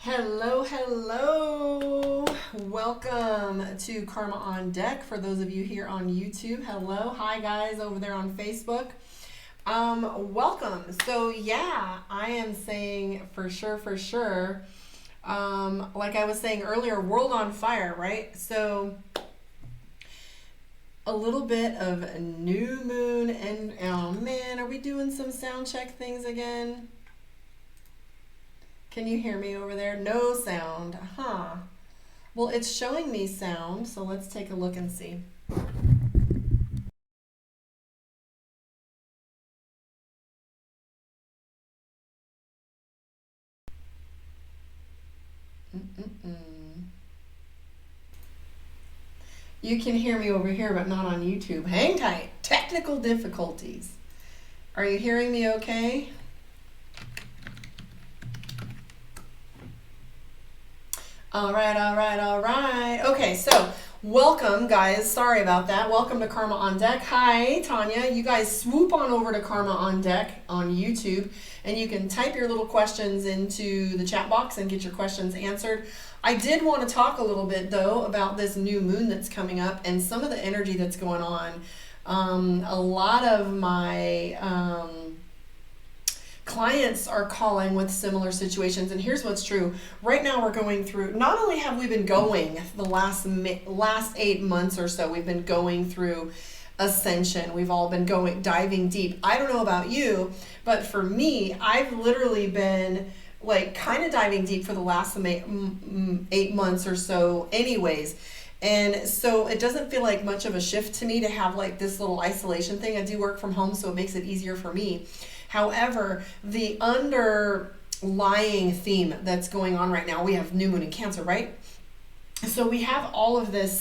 Hello, hello. Welcome to Karma on Deck. For those of you here on YouTube, hello. Hi guys over there on Facebook. Welcome. So yeah, I am saying for sure. Like I was saying earlier, world on fire, right? So a little bit of a new moon and oh man, are we doing some sound check things again? Can you hear me over there? No sound. Huh. Well, it's showing me sound, so let's take a look and see. You can hear me over here, but not on YouTube. Hang tight. Technical difficulties. Are you hearing me okay? All right. Okay, so welcome, guys. Sorry about that. Welcome to Karma on Deck. Hi, Tanya. You guys swoop on over to Karma on Deck on YouTube, and you can type your little questions into the chat box and get your questions answered. I did want to talk a little bit, though, about this new moon that's coming up and some of the energy that's going on. A lot of my clients are calling with similar situations, and here's what's true. Right now we're going through, not only have we been going the last 8 months or so, we've been going through ascension. We've all been diving deep. I don't know about you, but for me, I've literally been like kind of diving deep for the last 8 months or so anyways. And so it doesn't feel like much of a shift to me to have like this little isolation thing. I do work from home, so it makes it easier for me. However, the underlying theme that's going on right now, we have new moon in Cancer, right? So we have all of this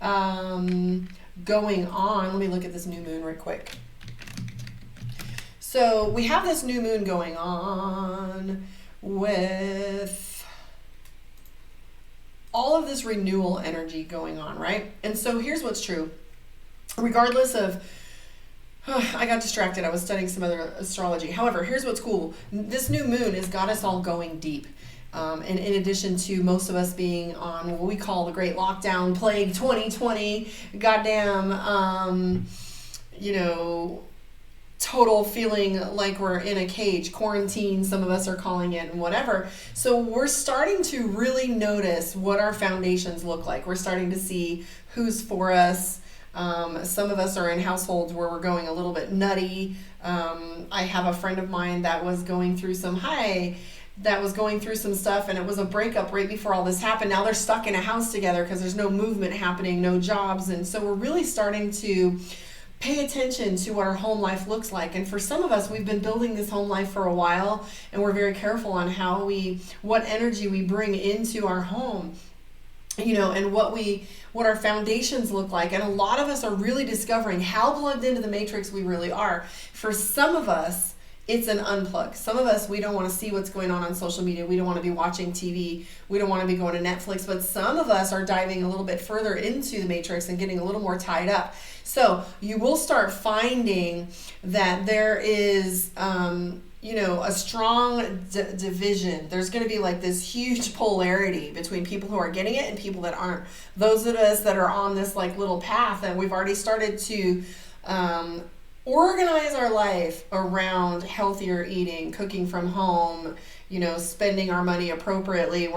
going on. Let me look at this new moon real quick. So we have this new moon going on with all of this renewal energy going on, right? And so here's what's true. Regardless of I got distracted. I was studying some other astrology. However, here's what's cool. This new moon has got us all going deep. And in addition to most of us being on what we call the Great Lockdown, Plague 2020, goddamn, total feeling like we're in a cage, quarantine, some of us are calling it, and whatever. So we're starting to really notice what our foundations look like. We're starting to see who's for us. Some of us are in households where we're going a little bit nutty. I have a friend of mine that was going through some stuff, and it was a breakup right before all this happened. Now they're stuck in a house together because there's no movement happening, no jobs. And so we're really starting to pay attention to what our home life looks like. And for some of us, we've been building this home life for a while, and we're very careful on what energy we bring into our home, and what our foundations look like. And a lot of us are really discovering how plugged into the matrix we really are. For some of us, it's an unplug. Some of us, we don't want to see what's going on social media. We don't want to be watching TV. We don't want to be going to Netflix. But some of us are diving a little bit further into the matrix and getting a little more tied up. So you will start finding that there is a strong division. There's going to be like this huge polarity between people who are getting it and people that aren't. Those of us that are on this like little path, and we've already started to organize our life around healthier eating, cooking from home, spending our money appropriately.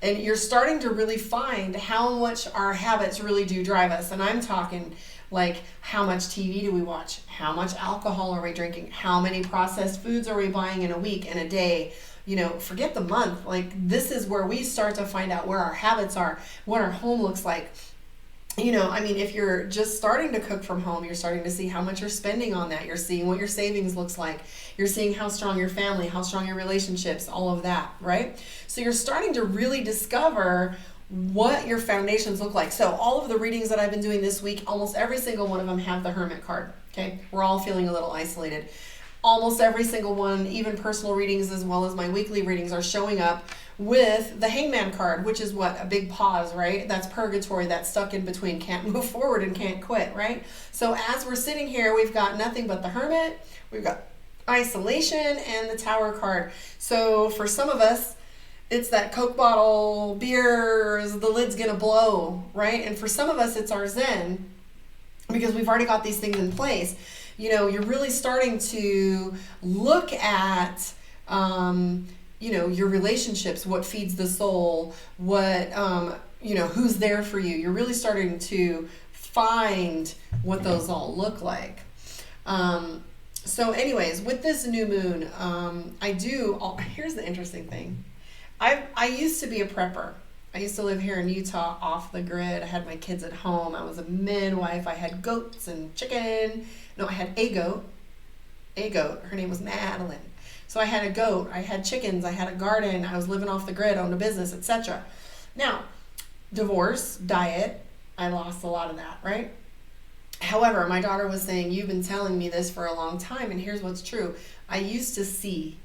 And you're starting to really find how much our habits really do drive us. And I'm talking like, how much TV do we watch? How much alcohol are we drinking? How many processed foods are we buying in a week, in a day? Forget the month. Like, this is where we start to find out where our habits are, what our home looks like. If you're just starting to cook from home, you're starting to see how much you're spending on that. You're seeing what your savings looks like. You're seeing how strong your family, how strong your relationships, all of that, right? So you're starting to really discover what your foundations look like. So all of the readings that I've been doing this week, almost every single one of them have the Hermit card, okay? We're all feeling a little isolated. Almost every single one, even personal readings as well as my weekly readings, are showing up with the Hangman card, which is what? A big pause, right? That's purgatory, that's stuck in between, can't move forward and can't quit, right? So as we're sitting here, we've got nothing but the Hermit, we've got isolation, and the Tower card. So for some of us, it's that Coke bottle, beers, the lid's gonna blow, right? And for some of us, it's our Zen, because we've already got these things in place. You're really starting to look at, your relationships, what feeds the soul, what, who's there for you. You're really starting to find what those all look like. So anyways, with this new moon, here's the interesting thing. I used to be a prepper. I used to live here in Utah off the grid. I had my kids at home. I was a midwife. I had goats and chicken. No, I had a goat. Her name was Madeline. So I had a goat. I had chickens. I had a garden. I was living off the grid, owned a business, etc. Now, divorce, diet, I lost a lot of that, right? However, my daughter was saying, you've been telling me this for a long time, and here's what's true. I used to see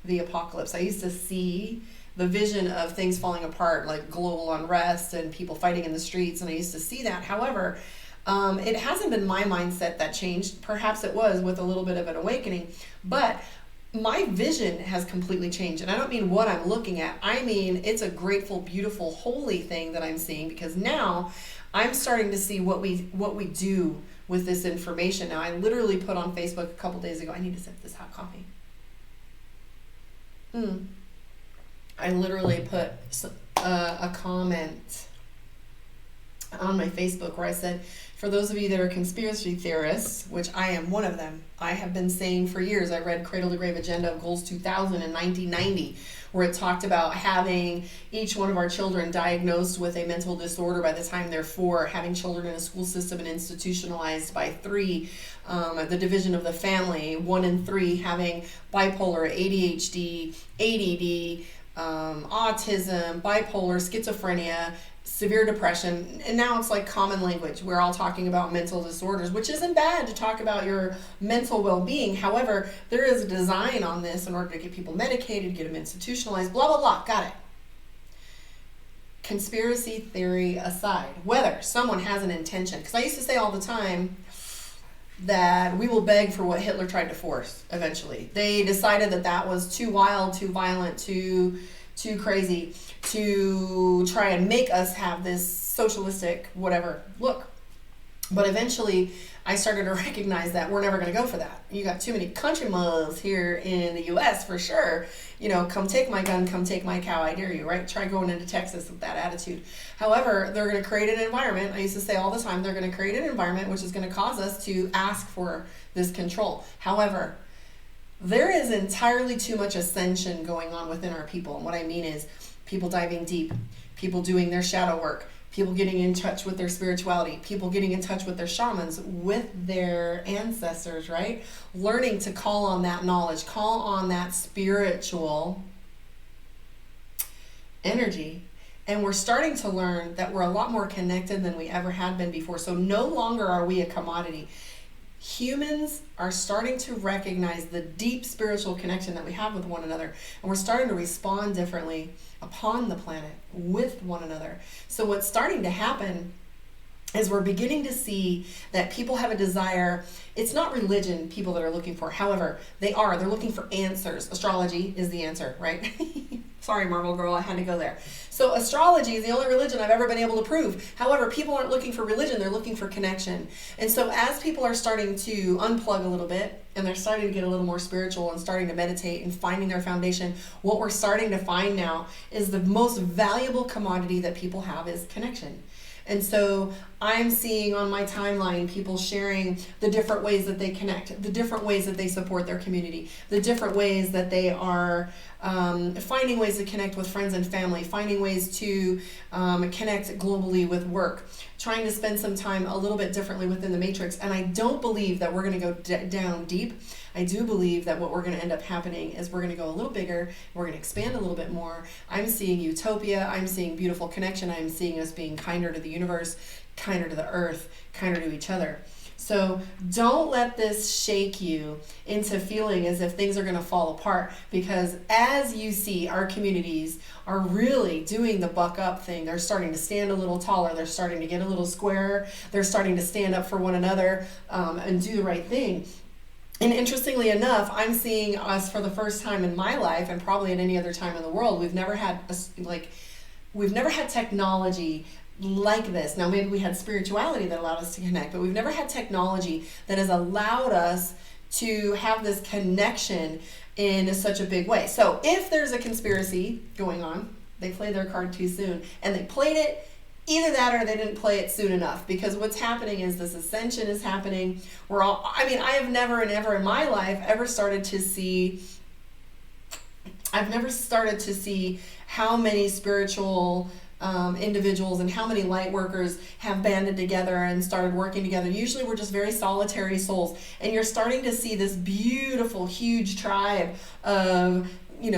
the apocalypse. I used to see the vision of things falling apart, like global unrest and people fighting in the streets, and I used to see that. However, it hasn't been my mindset that changed. Perhaps it was with a little bit of an awakening, but my vision has completely changed. And I don't mean what I'm looking at. I mean, it's a grateful, beautiful, holy thing that I'm seeing, because now I'm starting to see what we do with this information. Now, I literally put on Facebook a couple days ago, I need to sip this hot coffee. I literally put a comment on my Facebook where I said, for those of you that are conspiracy theorists, which I am one of them, I have been saying for years, I read Cradle to Grave Agenda of Goals 2000 in 1990, where it talked about having each one of our children diagnosed with a mental disorder by the time they're 4, having children in a school system and institutionalized by 3, the division of the family, 1 in 3 having bipolar, ADHD, ADD, autism, bipolar, schizophrenia, severe depression, and now it's like common language. We're all talking about mental disorders, which isn't bad to talk about your mental well-being. However, there is a design on this in order to get people medicated, get them institutionalized, blah, blah, blah. Got it. Conspiracy theory aside, whether someone has an intention, because I used to say all the time that we will beg for what Hitler tried to force eventually. They decided that that was too wild, too violent, too crazy to try and make us have this socialistic whatever look. But eventually I started to recognize that we're never going to go for that. You got too many country mothers here in the US for sure. Come take my gun, come take my cow, I dare you, right? Try going into Texas with that attitude. However, they're going to create an environment. I used to say all the time, they're going to create an environment which is going to cause us to ask for this control. However, there is entirely too much ascension going on within our people. And what I mean is people diving deep, people doing their shadow work, people getting in touch with their spirituality, people getting in touch with their shamans, with their ancestors, right? Learning to call on that knowledge, call on that spiritual energy. And we're starting to learn that we're a lot more connected than we ever had been before. So no longer are we a commodity. Humans are starting to recognize the deep spiritual connection that we have with one another, and we're starting to respond differently upon the planet with one another. So what's starting to happen is we're beginning to see that people have a desire. It's not religion people that are looking for. However, they're looking for answers. Astrology is the answer, right? Sorry, Marvel girl, I had to go there. So astrology is the only religion I've ever been able to prove. However, people aren't looking for religion, they're looking for connection. And so as people are starting to unplug a little bit, and they're starting to get a little more spiritual and starting to meditate and finding their foundation, what we're starting to find now is the most valuable commodity that people have is connection. And so I'm seeing on my timeline people sharing the different ways that they connect, the different ways that they support their community, the different ways that they are finding ways to connect with friends and family, finding ways to connect globally with work, trying to spend some time a little bit differently within the matrix. And I don't believe that we're going to go down deep. I do believe that what we're going to end up happening is we're going to go a little bigger, we're going to expand a little bit more. I'm seeing utopia, I'm seeing beautiful connection, I'm seeing us being kinder to the universe, kinder to the earth, kinder to each other. So don't let this shake you into feeling as if things are going to fall apart, because as you see, our communities are really doing the buck up thing. They're starting to stand a little taller. They're starting to get a little squarer. They're starting to stand up for one another and do the right thing. And interestingly enough, I'm seeing us for the first time in my life, and probably at any other time in the world, we've never had technology like this. Now, maybe we had spirituality that allowed us to connect, but we've never had technology that has allowed us to have this connection in such a big way. So if there's a conspiracy going on, they played their card too soon, and they played it, either that or they didn't play it soon enough, because what's happening is this ascension is happening. I have never and ever in my life ever started to see, I've never started to see how many spiritual individuals and how many light workers have banded together and started working together. Usually we're just very solitary souls, and you're starting to see this beautiful, huge tribe of,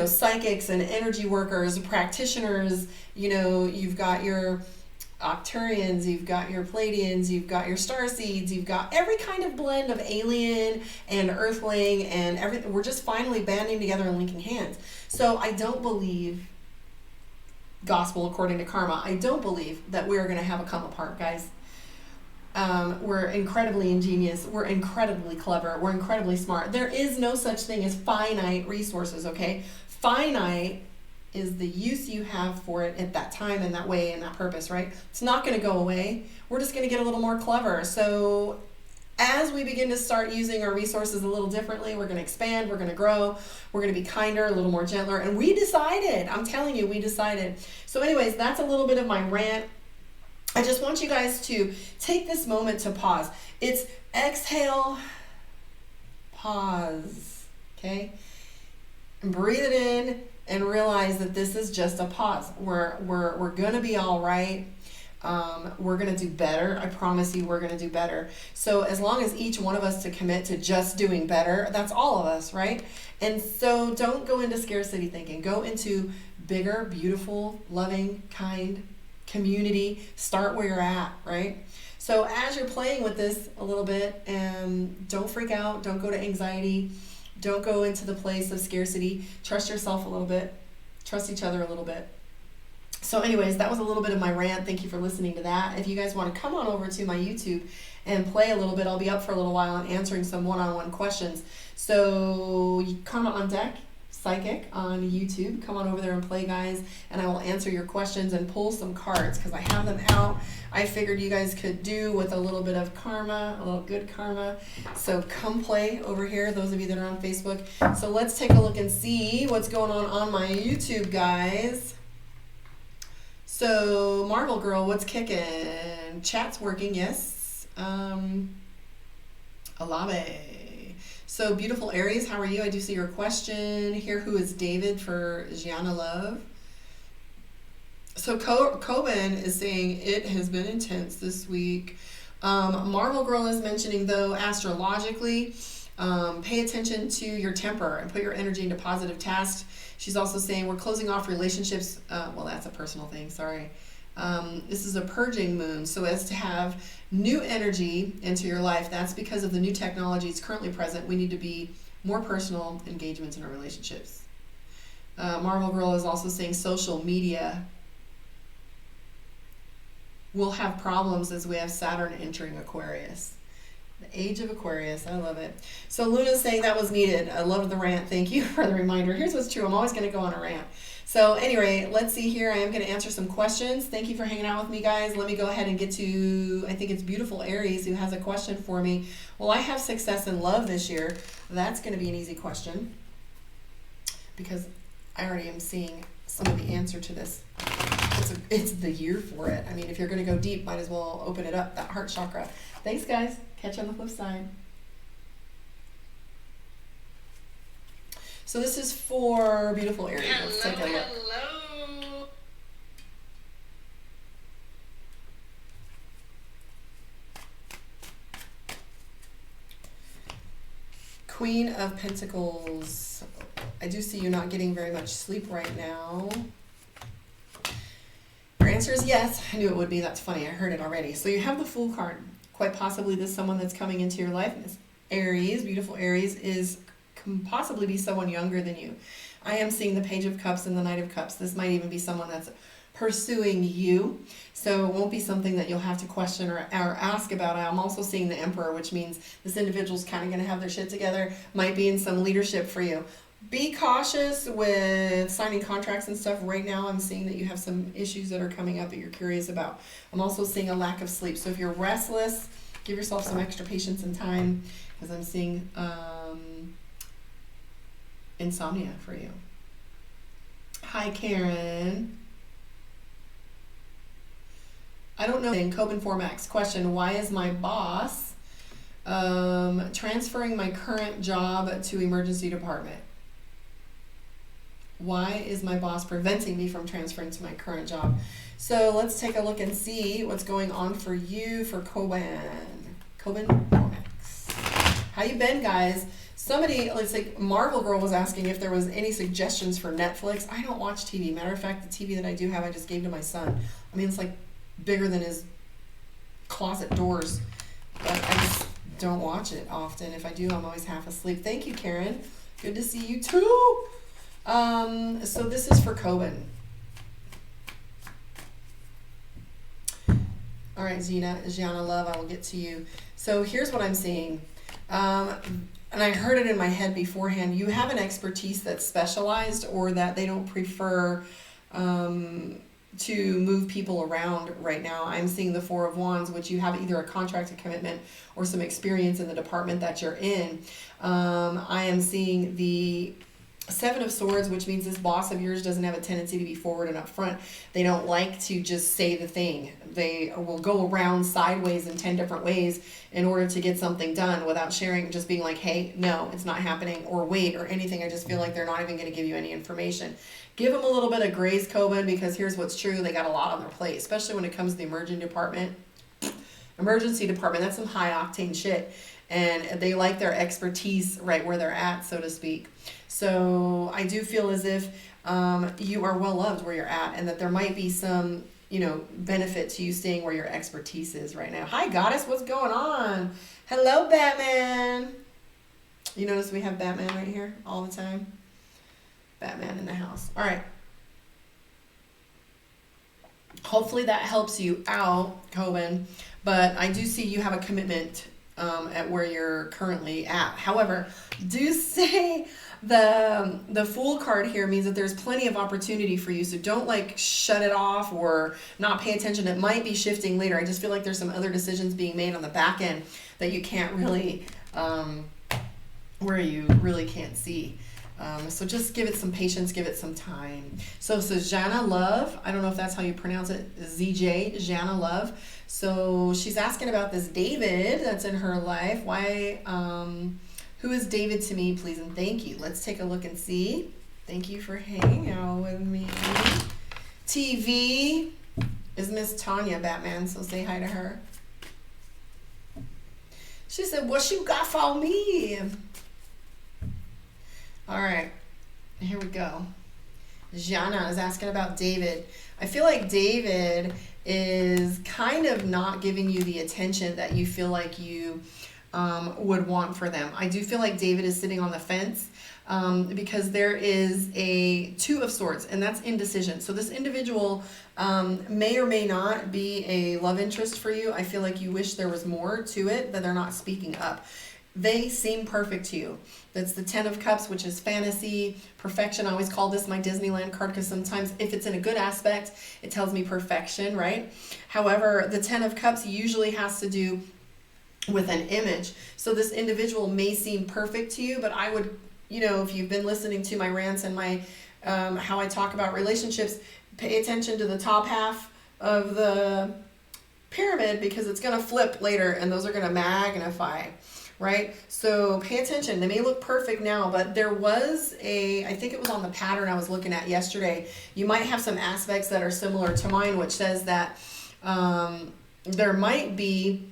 psychics and energy workers, practitioners. You've got your Octurians, you've got your Pleiadians, you've got your starseeds, you've got every kind of blend of alien and earthling and everything. We're just finally banding together and linking hands. So I don't believe gospel according to karma. I don't believe that we're going to have a come apart, guys. We're incredibly ingenious. We're incredibly clever. We're incredibly smart. There is no such thing as finite resources, okay? Finite is the use you have for it at that time and that way and that purpose, right? It's not going to go away. We're just going to get a little more clever. So as we begin to start using our resources a little differently, we're going to expand, we're going to grow, we're going to be kinder, a little more gentler. And we decided, I'm telling you, we decided. So anyways, that's a little bit of my rant. I just want you guys to take this moment to pause. It's exhale, pause, okay? And breathe it in and realize that this is just a pause. We're gonna be all right. We're gonna do better. I promise you, we're gonna do better. So as long as each one of us to commit to just doing better, that's all of us, right? And so don't go into scarcity thinking. Go into bigger, beautiful, loving, kind community. Start where you're at, right? So as you're playing with this a little bit, don't freak out. Don't go to anxiety. Don't go into the place of scarcity. Trust yourself a little bit. Trust each other a little bit. So anyways, that was a little bit of my rant. Thank you for listening to that. If you guys want to come on over to my YouTube and play a little bit, I'll be up for a little while and answering some one-on-one questions. So Karma on Deck, Psychic on YouTube. Come on over there and play, guys, and I will answer your questions and pull some cards because I have them out. I figured you guys could do with a little bit of karma, a little good karma. So come play over here, those of you that are on Facebook. So let's take a look and see what's going on my YouTube, guys. So Marvel Girl, what's kicking? Chat's working, yes. Alabe. So beautiful Aries, how are you? I do see your question here. Who is David for Gianna Love? So Coben is saying it has been intense this week. Marvel Girl is mentioning, though, astrologically, pay attention to your temper and put your energy into positive tasks. She's also saying we're closing off relationships. Well, that's a personal thing, sorry. This is a purging moon, so as to have new energy into your life. That's because of the new technologies currently present. We need to be more personal engagements in our relationships. Marvel Girl is also saying social media will have problems as we have Saturn entering Aquarius. The age of Aquarius, I love it. So Luna's saying that was needed. I love the rant. Thank you for the reminder. Here's what's true. I'm always going to go on a rant. So anyway, let's see here. I am going to answer some questions. Thank you for hanging out with me, guys. Let me go ahead and get to, I think it's beautiful Aries who has a question for me. Will I have success in love this year? That's going to be an easy question because I already am seeing some of the answer to this. It's the year for it. I mean, if you're going to go deep, might as well open it up, that heart chakra. Thanks, guys. Catch you on the flip side. So this is for beautiful Aries. Let's take a look. Hello. Queen of Pentacles. I do see you not getting very much sleep right now. Your answer is yes. I knew it would be. That's funny. I heard it already. So you have the Fool card. Quite possibly this someone that's coming into your life. This Aries, beautiful Aries, can possibly be someone younger than you. I am seeing the Page of Cups and the Knight of Cups. This might even be someone that's pursuing you. So it won't be something that you'll have to question or ask about. I'm also seeing the Emperor, which means this individual's kind of going to have their shit together, might be in some leadership for you. Be cautious with signing contracts and stuff. Right now, I'm seeing that you have some issues that are coming up that you're curious about. I'm also seeing a lack of sleep. So if you're restless, give yourself some extra patience and time, because I'm seeing insomnia for you. Hi, Karen. I don't know. In Coben Formax, question, why is my boss transferring my current job to emergency department? Why is my boss preventing me from transferring to my current job? So let's take a look and see what's going on for you for Coben Formax. How you been, guys? Somebody, let's say Marvel Girl was asking if there was any suggestions for Netflix. I don't watch TV. Matter of fact, the TV that I do have, I just gave to my son. I mean, it's like bigger than his closet doors, but I just don't watch it often. If I do, I'm always half asleep. Thank you, Karen. Good to see you too. So this is for Coben. All right, Gianna Love, I will get to you. So here's what I'm seeing. And I heard it in my head beforehand. You have an expertise that's specialized, or that they don't prefer to move people around right now. I'm seeing the Four of Wands, which you have either a contract, a commitment, or some experience in the department that you're in. I am seeing the Seven of Swords, which means this boss of yours doesn't have a tendency to be forward and up front. They don't like to just say the thing. They will go around sideways in 10 different ways in order to get something done without sharing, just being like, hey, no, it's not happening, or wait, or anything. I just feel like they're not even going to give you any information. Give them a little bit of grace, Coben, because here's what's true. They got a lot on their plate, especially when it comes to the emergency department, that's some high octane shit. And they like their expertise right where they're at, so to speak. So I do feel as if you are well loved where you're at, and that there might be some, benefit to you staying where your expertise is right now. Hi, Goddess. What's going on? Hello, Batman. You notice we have Batman right here all the time? Batman in the house. All right. Hopefully that helps you out, Coben. But I do see you have a commitment at where you're currently at. However, do say the Fool card here means that there's plenty of opportunity for you. So don't shut it off or not pay attention. It might be shifting later. I just feel like there's some other decisions being made on the back end that you can't really, where you really can't see. So just give it some patience, give it some time. So Jana Love, I don't know if that's how you pronounce it, ZJ, Jana Love. So she's asking about this David that's in her life. Why, who is David to me, please, and thank you. Let's take a look and see. Thank you for hanging out with me. TV is Miss Tanya Batman, so say hi to her. She said, what you got for me? All right, here we go. Jana is asking about David. I feel like David is kind of not giving you the attention that you feel like you would want for them. I do feel like David is sitting on the fence because there is a Two of Swords, and that's indecision. So this individual may or may not be a love interest for you. I feel like you wish there was more to it, that they're not speaking up. They seem perfect to you. That's the Ten of Cups, which is fantasy, perfection. I always call this my Disneyland card because sometimes if it's in a good aspect, it tells me perfection, right? However, the Ten of Cups usually has to do with an image. So this individual may seem perfect to you, but I would, if you've been listening to my rants and my how I talk about relationships, pay attention to the top half of the pyramid because it's going to flip later and those are going to magnify. Right? So pay attention. They may look perfect now, but there was I think it was on the pattern I was looking at yesterday. You might have some aspects that are similar to mine, which says that there might be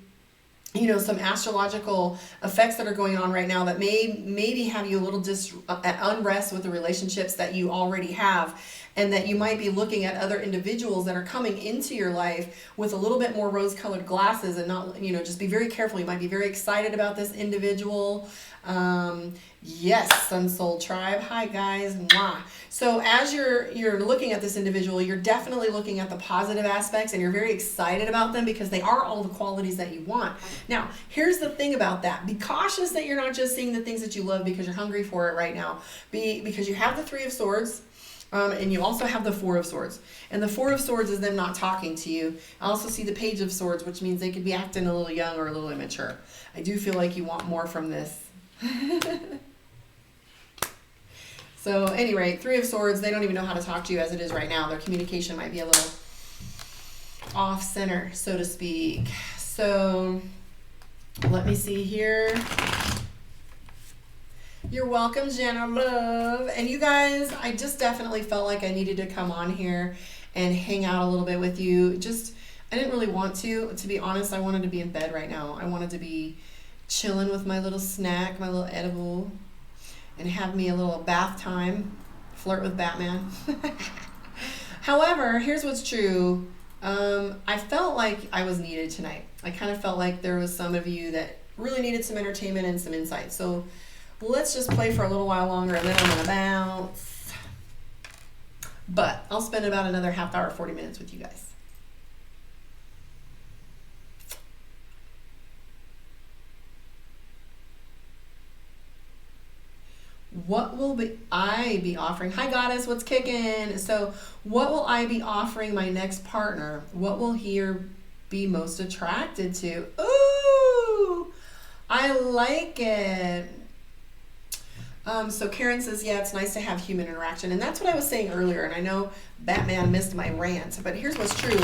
some astrological effects that are going on right now that maybe have you a little at unrest with the relationships that you already have, and that you might be looking at other individuals that are coming into your life with a little bit more rose-colored glasses, and not, just be very careful. You might be very excited about this individual. Yes, Sun Soul Tribe. Hi guys. Mwah. So as you're looking at this individual, you're definitely looking at the positive aspects, and you're very excited about them because they are all the qualities that you want. Now, here's the thing about that. Be cautious that you're not just seeing the things that you love because you're hungry for it right now. Because you have the Three of Swords, and you also have the Four of Swords. And the Four of Swords is them not talking to you. I also see the Page of Swords, which means they could be acting a little young or a little immature. I do feel like you want more from this. So at any rate, Three of Swords, they don't even know how to talk to you as it is right now. Their communication might be a little off center, so to speak. So let me see here. You're welcome, Jenna Love. And you guys, I just definitely felt like I needed to come on here and hang out a little bit with you. I didn't really want to be honest. I wanted to be in bed right now. I wanted to be chilling with my little snack, my little edible, and have me a little bath time, flirt with Batman. However, here's what's true. I felt like I was needed tonight. I kind of felt like there was some of you that really needed some entertainment and some insight. So let's just play for a little while longer, and then I'm gonna bounce. But I'll spend about another half hour, 40 minutes with you guys. What will I be offering? Hi, Goddess, what's kicking? So what will I be offering my next partner? What will he or be most attracted to? Ooh, I like it. So Karen says, yeah, it's nice to have human interaction. And that's what I was saying earlier. And I know Batman missed my rant, but here's what's true.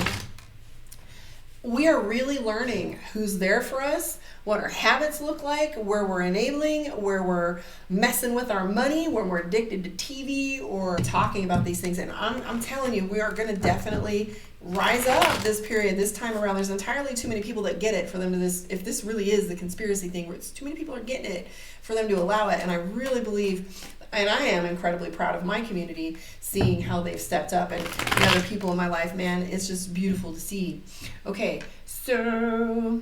We are really learning who's there for us, what our habits look like, where we're enabling, where we're messing with our money, when we're addicted to TV or talking about these things. And I'm telling you, we are going to definitely rise up this period, this time around. There's entirely too many people that get it for them to if this really is the conspiracy thing, where it's too many people are getting it for them to allow it. And I really believe, and I am incredibly proud of my community, seeing how they've stepped up, and the other people in my life, man, it's just beautiful to see. Okay, so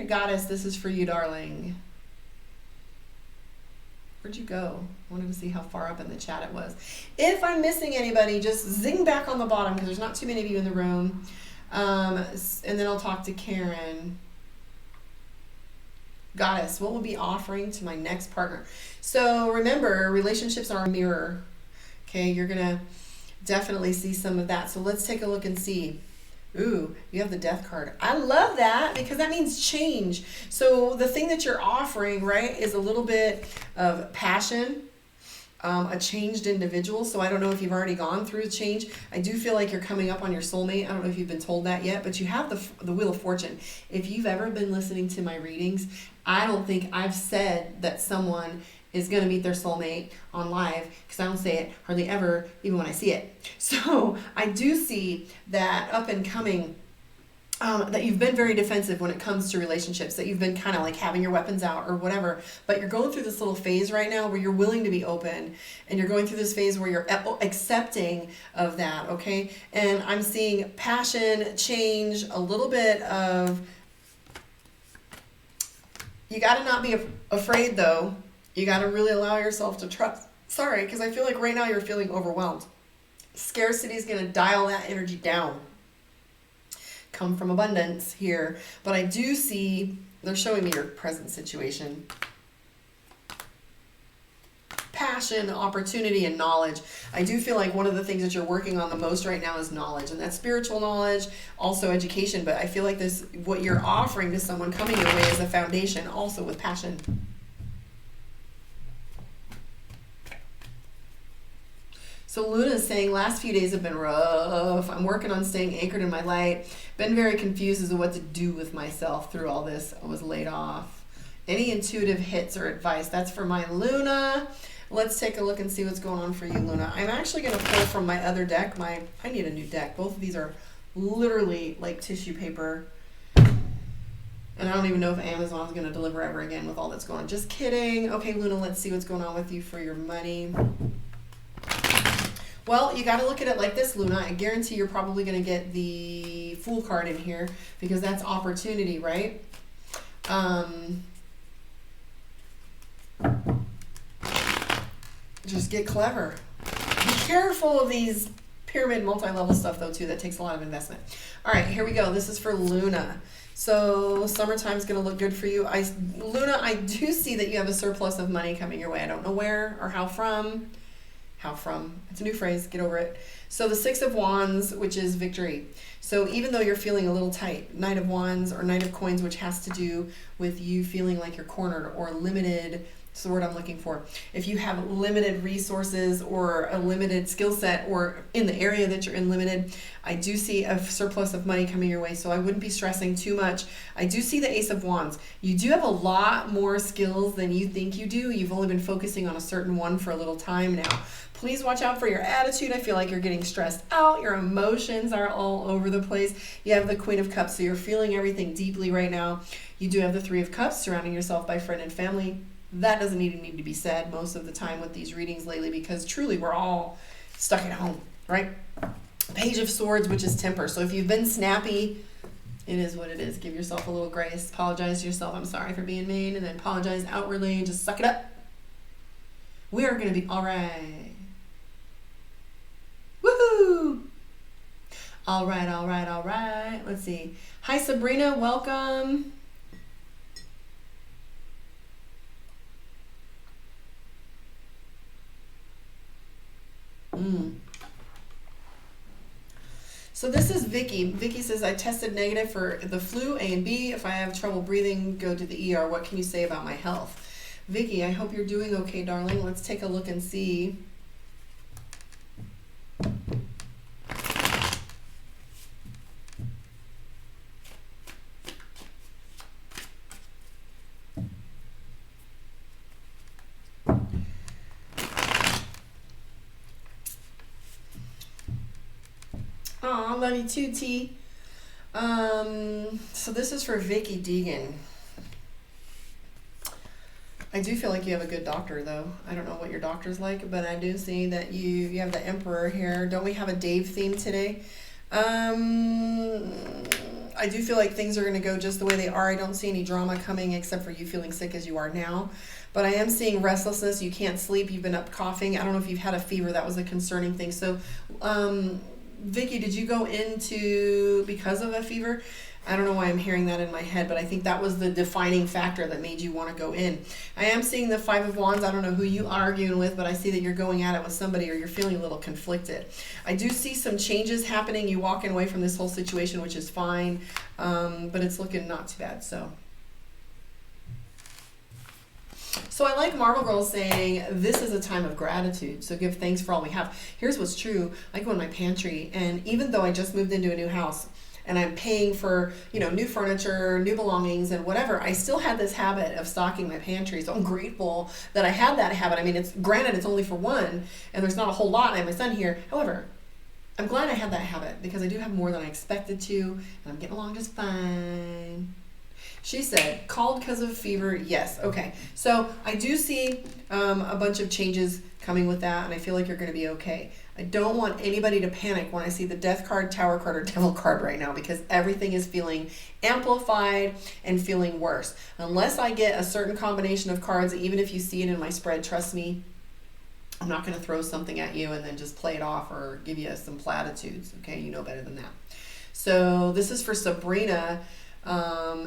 Goddess, this is for you, darling. Where'd you go? I wanted to see how far up in the chat it was. If I'm missing anybody, just zing back on the bottom, because there's not too many of you in the room. And then I'll talk to Karen. Goddess, what will be offering to my next partner? So remember, relationships are a mirror. Okay, you're going to definitely see some of that. So let's take a look and see. Ooh, you have the Death card. I love that because that means change. So the thing that you're offering, right, is a little bit of passion, a changed individual. So I don't know if you've already gone through a change. I do feel like you're coming up on your soulmate. I don't know if you've been told that yet, but you have the Wheel of Fortune. If you've ever been listening to my readings, I don't think I've said that someone is going to meet their soulmate on live, because I don't say it hardly ever, even when I see it. So I do see that up and coming, that you've been very defensive when it comes to relationships, that you've been kind of like having your weapons out or whatever, but you're going through this little phase right now where you're willing to be open, and you're going through this phase where you're accepting of that, okay? And I'm seeing passion, change, a little bit of, you got to not be afraid though. You got to really allow yourself to trust. Sorry, because I feel like right now you're feeling overwhelmed. Scarcity is going to dial that energy down. Come from abundance here. But I do see, they're showing me your present situation. Passion, opportunity, and knowledge. I do feel like one of the things that you're working on the most right now is knowledge, and that's spiritual knowledge, also education. But I feel like this, what you're offering to someone coming your way, is a foundation, also with passion. So Luna is saying, last few days have been rough. I'm working on staying anchored in my light. Been very confused as to what to do with myself through all this. I was laid off. Any intuitive hits or advice? That's for my Luna. Let's take a look and see what's going on for you, Luna. I'm actually going to pull from my other deck. I need a new deck. Both of these are literally like tissue paper. And I don't even know if Amazon's going to deliver ever again with all that's going on. Just kidding. Okay, Luna, let's see what's going on with you for your money. Well, you got to look at it like this, Luna. I guarantee you're probably going to get the Fool card in here because that's opportunity, right? Just get clever. Be careful of these pyramid multi-level stuff, though, too. That takes a lot of investment. All right, here we go. This is for Luna. So summertime's going to look good for you. Luna, I do see that you have a surplus of money coming your way. I don't know where or how from. How from. It's a new phrase. Get over it. So the Six of Wands, which is victory. So even though you're feeling a little tight, Knight of Wands or Knight of Coins, which has to do with you feeling like you're cornered or limited. That's the word I'm looking for. If you have limited resources or a limited skill set or in the area that you're in limited, I do see a surplus of money coming your way, so I wouldn't be stressing too much. I do see the Ace of Wands. You do have a lot more skills than you think you do. You've only been focusing on a certain one for a little time now. Please watch out for your attitude. I feel like you're getting stressed out. Your emotions are all over the place. You have the Queen of Cups, so you're feeling everything deeply right now. You do have the Three of Cups, surrounding yourself by friend and family. That doesn't even need to be said most of the time with these readings lately because truly we're all stuck at home, right? Page of Swords, which is temper. So if you've been snappy, it is what it is. Give yourself a little grace. Apologize to yourself. I'm sorry for being mean. And then apologize outwardly and just suck it up. We are going to be all right. Woohoo! All right, all right, all right. Let's see. Hi, Sabrina. Welcome. So this is Vicky. Vicky says, I tested negative for the flu, A and B. If I have trouble breathing, go to the ER. What can you say about my health? Vicky, I hope you're doing okay, darling. Let's take a look and see. Aw, love you too, T. So this is for Vicky Deegan. I do feel like you have a good doctor, though. I don't know what your doctor's like, but I do see that you have the Emperor here. Don't we have a Dave theme today? I do feel like things are going to go just the way they are. I don't see any drama coming except for you feeling sick as you are now. But I am seeing restlessness. You can't sleep. You've been up coughing. I don't know if you've had a fever. That was a concerning thing. So, Vicky, did you go into because of a fever? I don't know why I'm hearing that in my head, but I think that was the defining factor that made you want to go in. I am seeing the Five of Wands. I don't know who you are arguing with, but I see that you're going at it with somebody or you're feeling a little conflicted. I do see some changes happening. You walking away from this whole situation, which is fine, but it's looking not too bad. So I like Marble Girl saying, this is a time of gratitude, so give thanks for all we have. Here's what's true. I go in my pantry, and even though I just moved into a new house, and I'm paying for, new furniture, new belongings, and whatever, I still had this habit of stocking my pantry, so I'm grateful that I had that habit. I mean, granted, it's only for one, and there's not a whole lot. I have my son here. However, I'm glad I had that habit, because I do have more than I expected to, and I'm getting along just fine. She said, called because of fever. Yes. Okay. So I do see a bunch of changes coming with that, and I feel like you're going to be okay. I don't want anybody to panic when I see the Death card, Tower card, or Devil card right now, because everything is feeling amplified and feeling worse. Unless I get a certain combination of cards, even if you see it in my spread, trust me, I'm not going to throw something at you and then just play it off or give you some platitudes. Okay. You know better than that. So this is for Sabrina.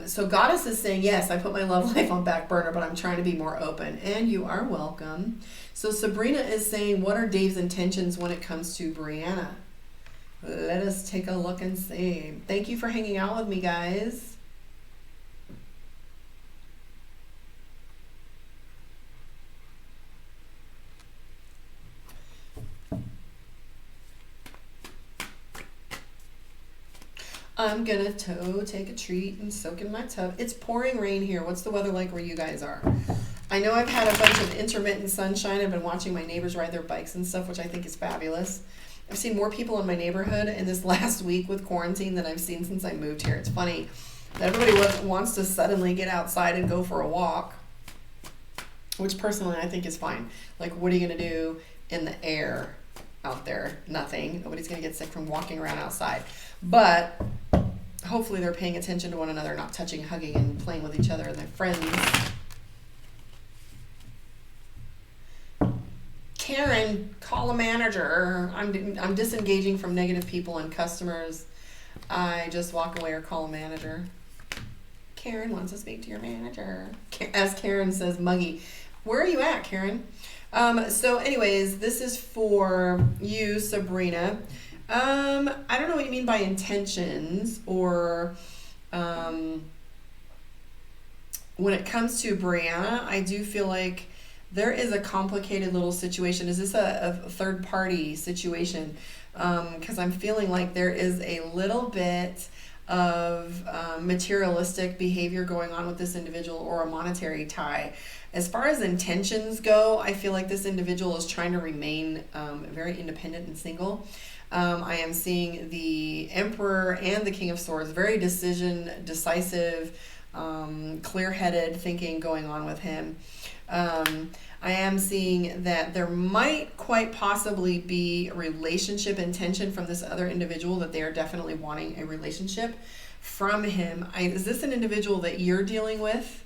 So Goddess is saying, yes, I put my love life on back burner, but I'm trying to be more open, and you are welcome. So Sabrina is saying, what are Dave's intentions when it comes to Brianna? Let us take a look and see. Thank you for hanging out with me, guys. I'm gonna take a treat and soak in my tub. It's pouring rain here. What's the weather like where you guys are? I know I've had a bunch of intermittent sunshine. I've been watching my neighbors ride their bikes and stuff, which I think is fabulous. I've seen more people in my neighborhood in this last week with quarantine than I've seen since I moved here. It's funny that everybody wants to suddenly get outside and go for a walk, which personally I think is fine. Like, what are you going to do in the air out there? Nothing. Nobody's going to get sick from walking around outside. But hopefully they're paying attention to one another, not touching, hugging, and playing with each other and their friends. Karen, call a manager. I'm disengaging from negative people and customers. I just walk away or call a manager. Karen wants to speak to your manager. As Karen says, muggy. Where are you at, Karen? So anyways, this is for you, Sabrina. I don't know what you mean by intentions, or when it comes to Brianna, I do feel like there is a complicated little situation. Is this a third party situation? Because I'm feeling like there is a little bit of materialistic behavior going on with this individual, or a monetary tie. As far as intentions go, I feel like this individual is trying to remain very independent and single. I am seeing the Emperor and the King of Swords, very decisive, clear-headed thinking going on with him. I am seeing that there might quite possibly be relationship intention from this other individual, that they are definitely wanting a relationship from him. Is this an individual that you're dealing with?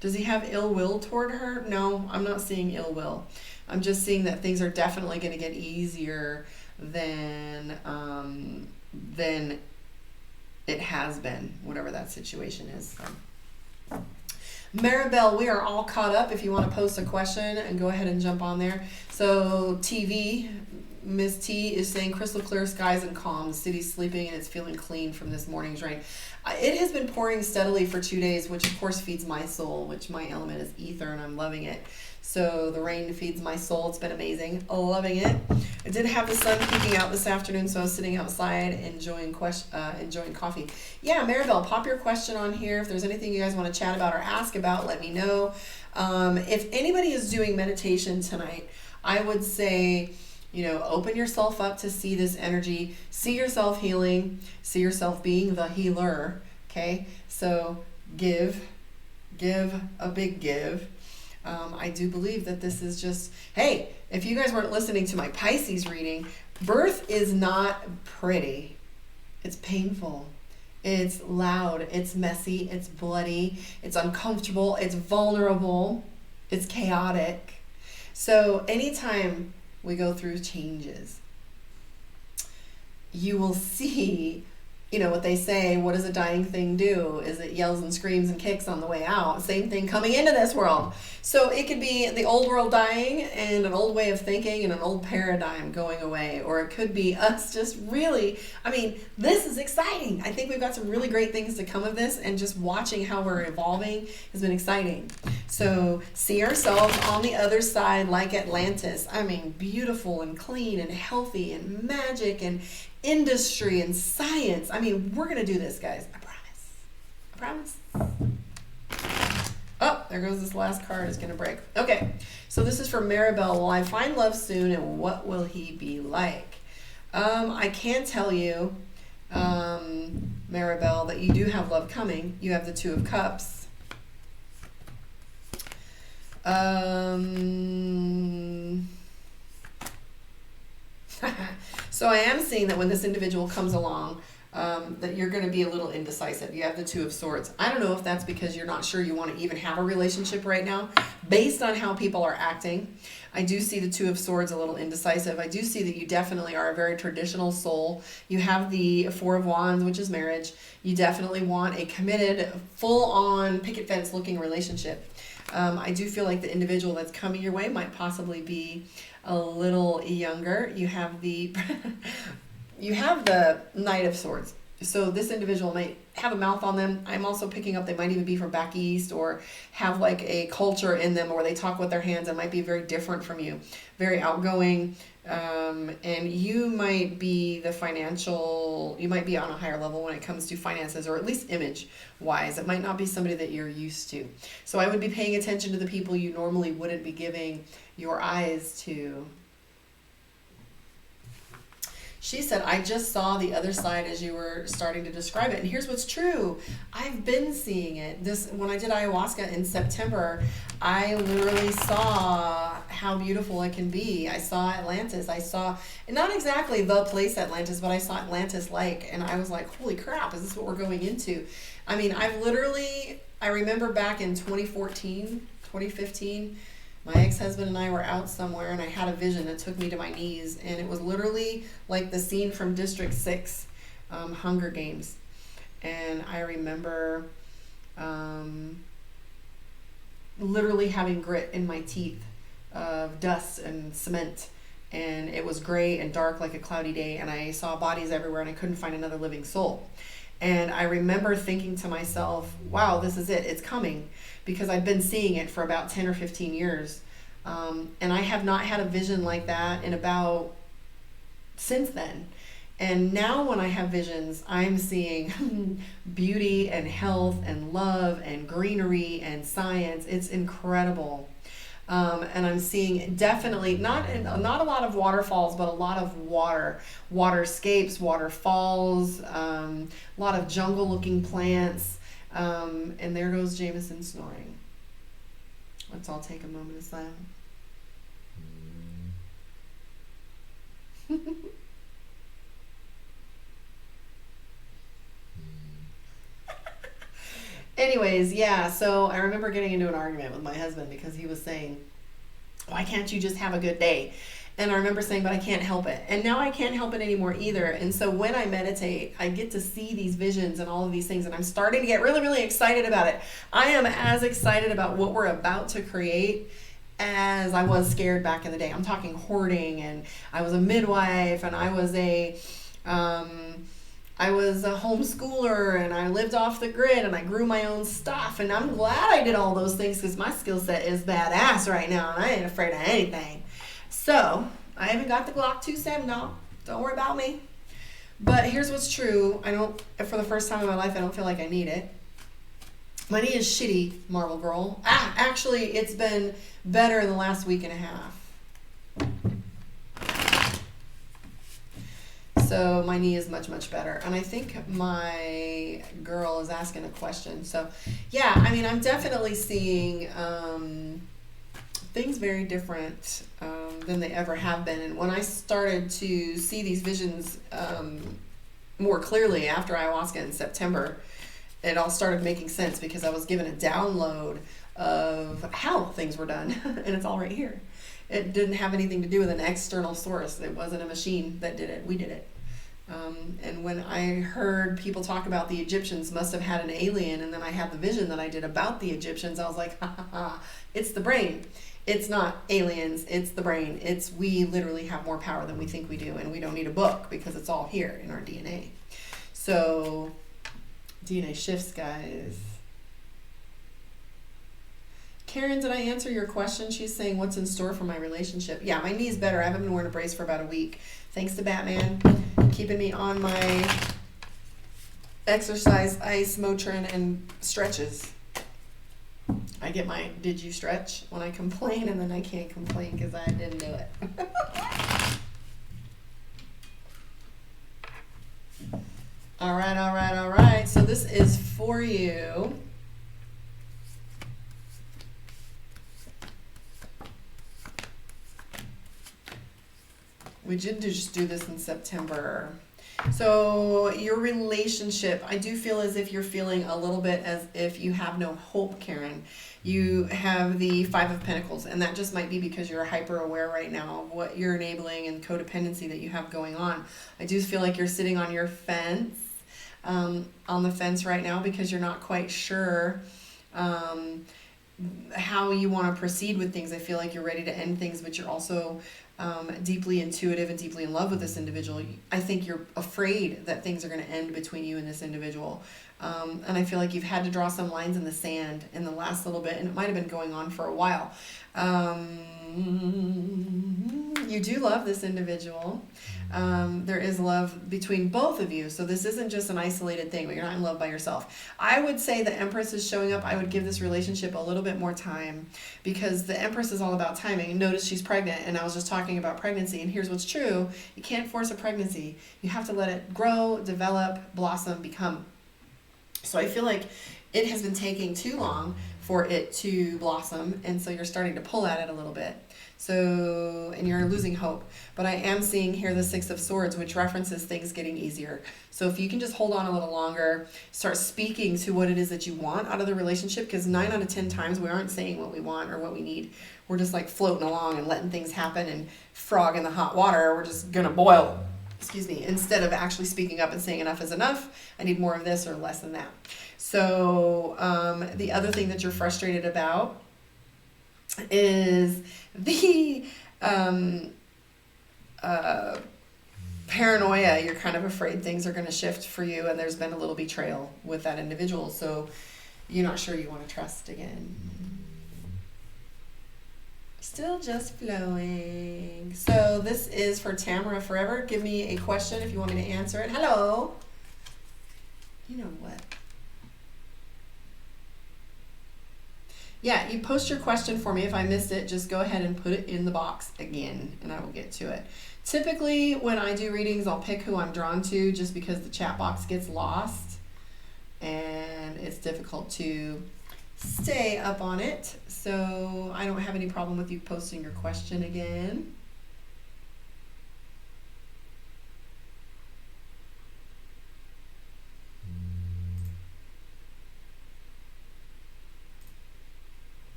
Does he have ill will toward her? No, I'm not seeing ill will. I'm just seeing that things are definitely going to get easier than it has been, whatever that situation is. So. Maribel, we are all caught up. If you want to post a question and go ahead and jump on there. So TV, Miss T is saying crystal clear skies and calm. The city's sleeping and it's feeling clean from this morning's rain. It has been pouring steadily for 2 days, which of course feeds my soul, which my element is ether, and I'm loving it. So the rain feeds my soul. It's been amazing. Loving it. I did have the sun peeking out this afternoon, so I was sitting outside enjoying coffee. Yeah, Maribel, pop your question on here. If there's anything you guys want to chat about or ask about, let me know. If anybody is doing meditation tonight, I would say, open yourself up to see this energy, see yourself healing, see yourself being the healer, okay? So give a big give. I do believe that this is just, hey, if you guys weren't listening to my Pisces reading, birth is not pretty. It's painful. It's loud. It's messy. It's bloody. It's uncomfortable. It's vulnerable. It's chaotic. So anytime we go through changes, you will see, what they say, what does a dying thing do? Is it yells and screams and kicks on the way out? Same thing coming into this world. So it could be the old world dying and an old way of thinking and an old paradigm going away. Or it could be us just really, this is exciting. I think we've got some really great things to come of this, and just watching how we're evolving has been exciting. So see ourselves on the other side like Atlantis. Beautiful and clean and healthy and magic and industry and science. We're going to do this, guys. I promise. Oh, there goes this last card. It's going to break. Okay, so this is for Maribel. Will I find love soon, and what will he be like? I can tell you, Maribel, that you do have love coming. You have the Two of Cups. So I am seeing that when this individual comes along, that you're going to be a little indecisive. You have the Two of Swords. I don't know if that's because you're not sure you want to even have a relationship right now, based on how people are acting. I do see the Two of Swords a little indecisive. I do see that you definitely are a very traditional soul. You have the Four of Wands, which is marriage. You definitely want a committed, full-on, picket fence looking relationship. I do feel like the individual that's coming your way might possibly be a little younger. You have the Knight of Swords. So this individual might have a mouth on them. I'm also picking up they might even be from back east, or have like a culture in them where they talk with their hands and might be very different from you, very outgoing. And you might be you might be on a higher level when it comes to finances, or at least image wise. It might not be somebody that you're used to. So I would be paying attention to the people you normally wouldn't be giving your eyes to. She said, I just saw the other side as you were starting to describe it. And here's what's true. I've been seeing it. When I did ayahuasca in September, I literally saw how beautiful it can be. I saw Atlantis. I saw, not exactly the place Atlantis, but I saw Atlantis Lake. And I was like, holy crap, is this what we're going into? I mean, I remember back in 2014, 2015, my ex-husband and I were out somewhere, and I had a vision that took me to my knees, and it was literally like the scene from District 6, Hunger Games. And I remember literally having grit in my teeth of dust and cement, and it was gray and dark like a cloudy day, and I saw bodies everywhere, and I couldn't find another living soul. And I remember thinking to myself, wow, this is it. It's coming. Because I've been seeing it for about 10 or 15 years. And I have not had a vision like that since then. And now when I have visions, I'm seeing beauty and health and love and greenery and science. It's incredible. And I'm seeing definitely not a lot of waterfalls, but a lot of waterscapes, waterfalls, a lot of jungle looking plants. And there goes Jameson snoring. Let's all take a moment of silence. Anyways, yeah, so I remember getting into an argument with my husband because he was saying, why can't you just have a good day? And I remember saying, but I can't help it. And now I can't help it anymore either. And so when I meditate, I get to see these visions and all of these things, and I'm starting to get really, really excited about it. I am as excited about what we're about to create as I was scared back in the day. I'm talking hoarding, and I was a midwife, and I was a homeschooler, and I lived off the grid, and I grew my own stuff. And I'm glad I did all those things because my skill set is badass right now, and I ain't afraid of anything. So, I haven't got the Glock 27 now. Don't worry about me. But here's what's true. For the first time in my life, I don't feel like I need it. My knee is shitty, Marvel Girl. Actually, it's been better in the last week and a half. So my knee is much, much better. And I think my girl is asking a question. So, yeah, I mean, I'm definitely seeing things very different than they ever have been. And when I started to see these visions more clearly after ayahuasca in September, it all started making sense because I was given a download of how things were done. And it's all right here. It didn't have anything to do with an external source. It wasn't a machine that did it. We did it. And when I heard people talk about the Egyptians must have had an alien, and then I had the vision that I did about the Egyptians, I was like, ha ha ha, it's the brain. It's not aliens, it's the brain. We literally have more power than we think we do, and we don't need a book because it's all here in our DNA. So, DNA shifts, guys. Karen, did I answer your question? She's saying, what's in store for my relationship? Yeah, my knee's better. I haven't been wearing a brace for about a week. Thanks to Batman, keeping me on my exercise, ice, Motrin, and stretches. I get my did you stretch when I complain, and then I can't complain because I didn't do it. All right. So this is for you. We did just do this in September. So your relationship, I do feel as if you're feeling a little bit as if you have no hope, Karen. You have the 5 of Pentacles, and that just might be because you're hyper aware right now of what you're enabling and codependency that you have going on. I do feel like you're sitting on your fence, on the fence right now because you're not quite sure how you want to proceed with things. I feel like you're ready to end things, but you're also deeply intuitive and deeply in love with this individual. I think you're afraid that things are going to end between you and this individual. And I feel like you've had to draw some lines in the sand in the last little bit, and it might have been going on for a while. you do love this individual. There is love between both of you. So this isn't just an isolated thing, but you're not in love by yourself. I would say the Empress is showing up. I would give this relationship a little bit more time, because the Empress is all about timing. Notice she's pregnant, and I was just talking about pregnancy, and here's what's true. You can't force a pregnancy. You have to let it grow, develop, blossom, become. So I feel like it has been taking too long for it to blossom, and so you're starting to pull at it a little bit. So, and you're losing hope. But I am seeing here the Six of Swords, which references things getting easier. So if you can just hold on a little longer, start speaking to what it is that you want out of the relationship, because 9 out of 10 times we aren't saying what we want or what we need. We're just like floating along and letting things happen and frog in the hot water. We're just going to boil, instead of actually speaking up and saying enough is enough. I need more of this or less than that. So the other thing that you're frustrated about is the paranoia. You're kind of afraid things are going to shift for you, and there's been a little betrayal with that individual, so you're not sure you want to trust again. Still just flowing. So this is for Tamara Forever. Give me a question if you want me to answer it. Hello. You know what? Yeah, you post your question for me. If I missed it, just go ahead and put it in the box again, and I will get to it. Typically, when I do readings, I'll pick who I'm drawn to, just because the chat box gets lost, and it's difficult to stay up on it. So I don't have any problem with you posting your question again.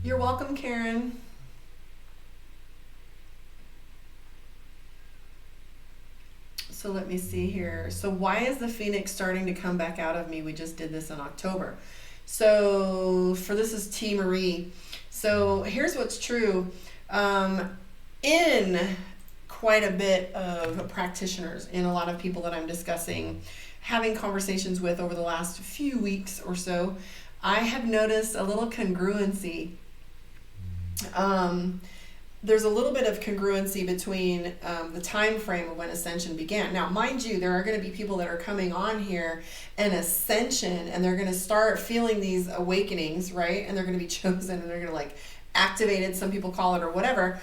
You're welcome, Karen. So let me see here. So why is the Phoenix starting to come back out of me? We just did this in October. So for this is T. Marie. So here's what's true. In quite a bit of practitioners, in a lot of people that I'm discussing, having conversations with over the last few weeks or so, I have noticed a little congruency. There's a little bit of congruency between the time frame of when ascension began. Now, mind you, there are going to be people that are coming on here and ascension, and they're going to start feeling these awakenings, right? And they're going to be chosen, and they're going to like activated, some people call it, or whatever.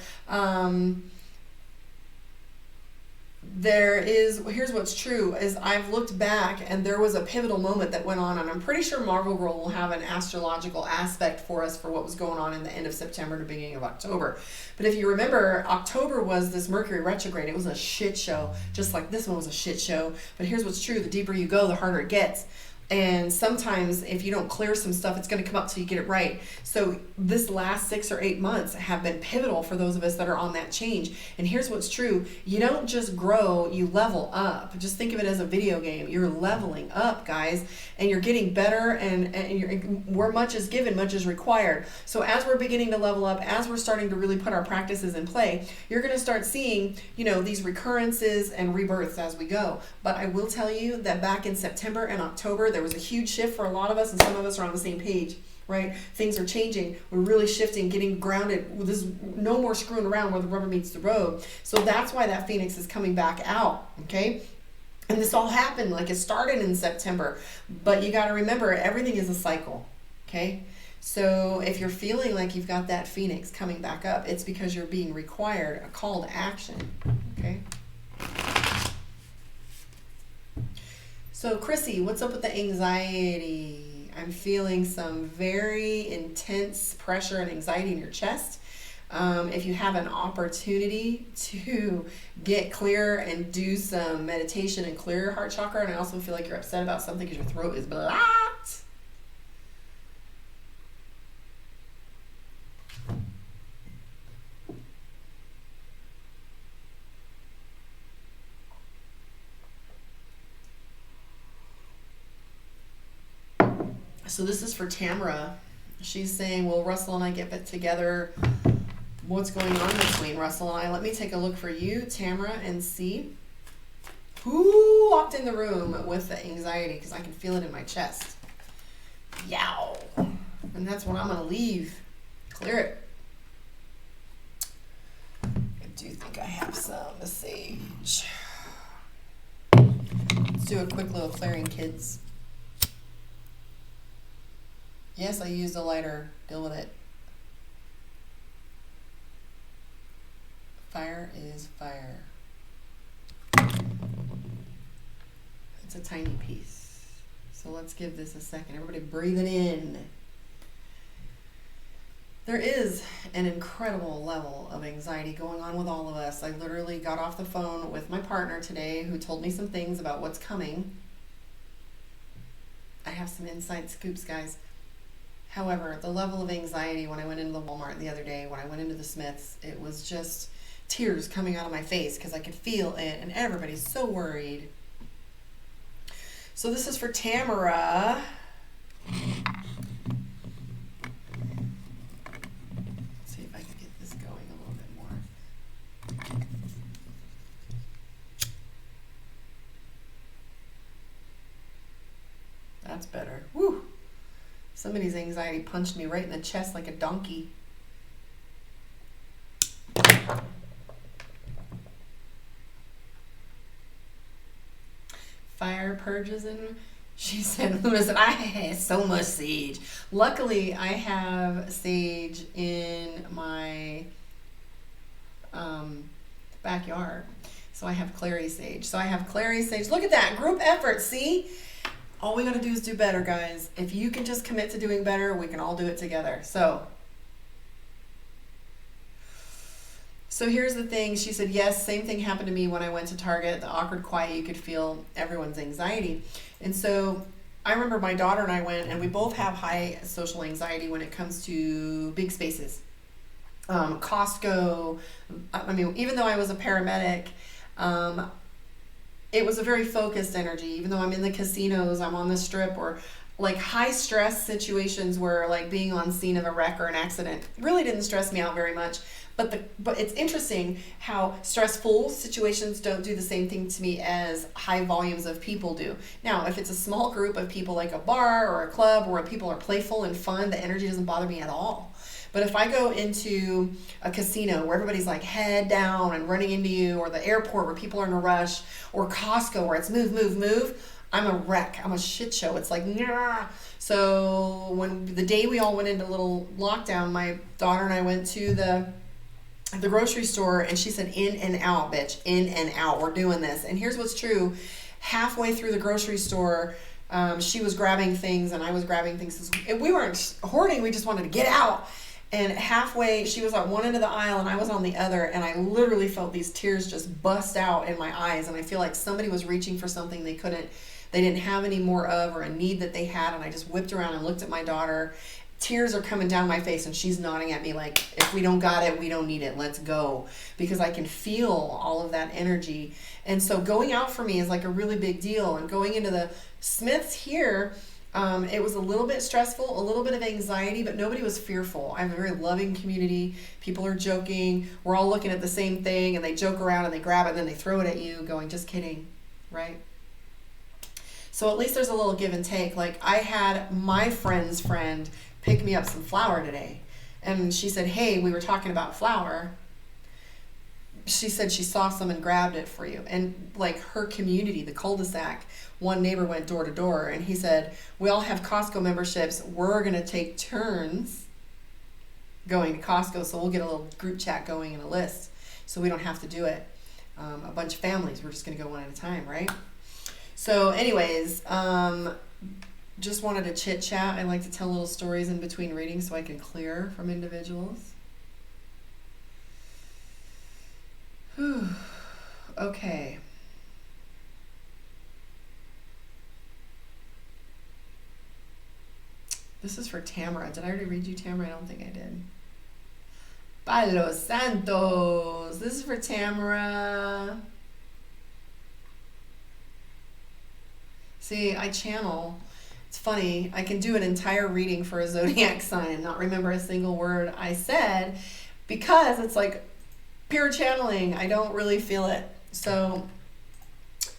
Here's what's true is I've looked back, and there was a pivotal moment that went on, and I'm pretty sure Marvel Girl will have an astrological aspect for us for what was going on in the end of September to beginning of October. But if you remember, October was this Mercury retrograde. It was a shit show, just like this one was a shit show. But here's what's true: the deeper you go, the harder it gets. And sometimes if you don't clear some stuff, it's going to come up till you get it right. So this last 6 or 8 months have been pivotal for those of us that are on that change. And here's what's true. You don't just grow, you level up. Just think of it as a video game. You're leveling up, guys, and you're getting better, and where much is given, much is required. So as we're beginning to level up, as we're starting to really put our practices in play, you're going to start seeing, these recurrences and rebirths as we go. But I will tell you that back in September and October, there was a huge shift for a lot of us, and some of us are on the same page, right? Things are changing. We're really shifting, getting grounded. There's no more screwing around where the rubber meets the road. So that's why that Phoenix is coming back out, okay? And this all happened, like it started in September. But you got to remember, everything is a cycle, okay? So if you're feeling like you've got that Phoenix coming back up, it's because you're being required a call to action, okay? So Chrissy, what's up with the anxiety? I'm feeling some very intense pressure and anxiety in your chest. If you have an opportunity to get clear and do some meditation and clear your heart chakra, and I also feel like you're upset about something because your throat is blocked. So this is for Tamara. She's saying, will Russell and I get back together? What's going on between Russell and I? Let me take a look for you, Tamara, and see who walked in the room with the anxiety, because I can feel it in my chest. Yow. And that's what I'm going to leave Clear it. I do think I have some sage. Let's do a quick little clearing, kids. Yes, I used a lighter. Deal with it. Fire is fire. It's a tiny piece. So let's give this a second. Everybody breathe it in. There is an incredible level of anxiety going on with all of us. I literally got off the phone with my partner today who told me some things about what's coming. I have some inside scoops, guys. However, the level of anxiety when I went into the Walmart the other day, when I went into the Smiths, it was just tears coming out of my face because I could feel it, and everybody's so worried. So this is for Tamara. That's better. Woo! Somebody's anxiety punched me right in the chest like a donkey. Fire purges and she said, Luna said, I had so much sage. Luckily, I have sage in my backyard. So I have clary sage. So I have clary sage. Look at that. Group effort. See? All we got to do is do better, guys. If you can just commit to doing better, we can all do it together. So here's the thing. She said, yes, same thing happened to me when I went to Target. The awkward quiet, you could feel everyone's anxiety. And so I remember my daughter and I went, and we both have high social anxiety when it comes to big spaces. Costco, I mean, even though I was a paramedic, it was a very focused energy. Even though I'm in the casinos, I'm on the strip, or like high stress situations where like being on scene of a wreck or an accident really didn't stress me out very much. But it's interesting how stressful situations don't do the same thing to me as high volumes of people do. Now, if it's a small group of people like a bar or a club where people are playful and fun, the energy doesn't bother me at all. But if I go into a casino where everybody's like head down and running into you, or the airport where people are in a rush, or Costco where it's move, move, move, I'm a wreck. I'm a shit show. It's like, nah. So when the day we all went into a little lockdown, my daughter and I went to the grocery store, and she said, in and out, bitch, in and out. We're doing this. And here's what's true. Halfway through the grocery store, she was grabbing things and I was grabbing things. And we weren't hoarding. We just wanted to get out. And halfway, she was on one end of the aisle and I was on the other, and I literally felt these tears just bust out in my eyes. And I feel like somebody was reaching for something they didn't have any more of, or a need that they had. And I just whipped around and looked at my daughter. Tears are coming down my face, and she's nodding at me like, if we don't got it, we don't need it. Let's go. Because I can feel all of that energy. And so going out for me is like a really big deal. And going into the Smiths here, it was a little bit stressful, a little bit of anxiety, but nobody was fearful. I have a very loving community. People are joking. We're all looking at the same thing, and they joke around and they grab it and then they throw it at you going, just kidding, right? So at least there's a little give and take. Like, I had my friend's friend pick me up some flour today, and she said, hey, we were talking about flour. She said she saw some and grabbed it for you. And like her community, the cul-de-sac, one neighbor went door to door, and he said, we all have Costco memberships. We're going to take turns going to Costco, so we'll get a little group chat going and a list so we don't have to do it. A bunch of families, we're just going to go one at a time, right? So anyways, just wanted to chit chat. I like to tell little stories in between readings so I can clear from individuals. Whew. Okay. This is for Tamara. Did I already read you, Tamara? I don't think I did. Palo Santos. This is for Tamara. See, I channel. It's funny. I can do an entire reading for a zodiac sign and not remember a single word I said because it's like pure channeling. I don't really feel it. So,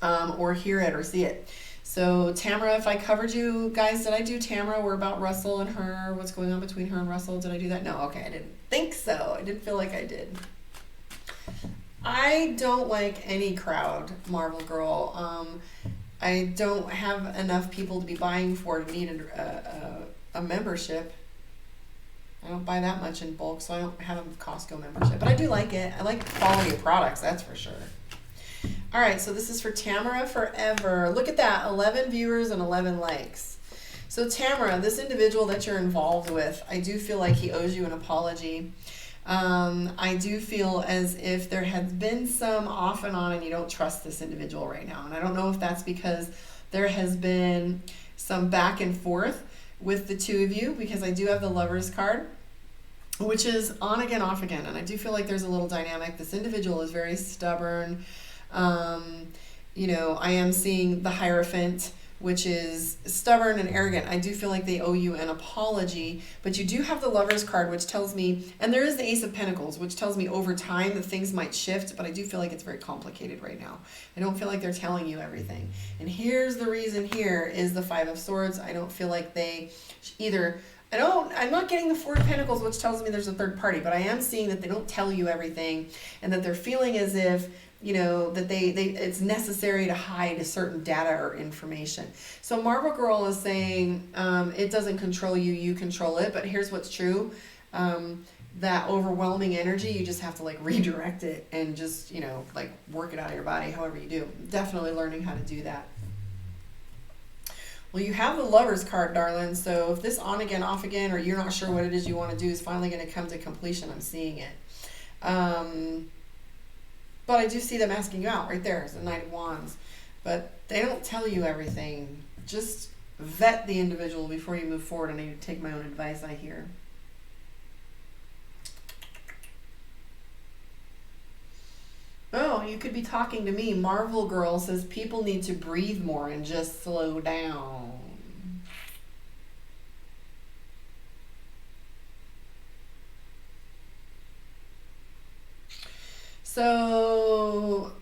or hear it or see it. So Tamara, if I covered you guys, did I do Tamara? We're about Russell and her. What's going on between her and Russell? Did I do that? No, okay, I didn't think so. I didn't feel like I did. I don't like any crowd, Marvel Girl. I don't have enough people to be buying for to need a membership. I don't buy that much in bulk, so I don't have a Costco membership. But I do like it. I like the quality of products, that's for sure. All right, so this is for Tamara Forever. Look at that, 11 viewers and 11 likes. So Tamara, this individual that you're involved with, I do feel like he owes you an apology. I do feel as if there has been some off and on and you don't trust this individual right now. And I don't know if that's because there has been some back and forth with the two of you, because I do have the Lovers card, which is on again, off again. And I do feel like there's a little dynamic. This individual is very stubborn. You know, I am seeing the Hierophant, which is stubborn and arrogant. I do feel like they owe you an apology, but you do have the Lovers card, which tells me, and there is the Ace of Pentacles, which tells me over time that things might shift, but I do feel like it's very complicated right now. I don't feel like they're telling you everything. And here's the reason here is the Five of Swords. I don't feel like they either, I'm not getting the Four of Pentacles, which tells me there's a third party, but I am seeing that they don't tell you everything and that they're feeling as if, you know, that it's necessary to hide a certain data or information. So Marvel Girl is saying it doesn't control you, you control it. But here's what's true. That overwhelming energy, you just have to like redirect it and just, you know, like work it out of your body, however you do. Definitely learning how to do that. Well, you have the Lovers card, darling. So if this on again, off again, or you're not sure what it is you want to do is finally going to come to completion, I'm seeing it. But I do see them asking you out right there. It's the Knight of Wands. But they don't tell you everything. Just vet the individual before you move forward. I need to take my own advice, I hear. Oh, you could be talking to me. Marvel Girl says people need to breathe more and just slow down. So,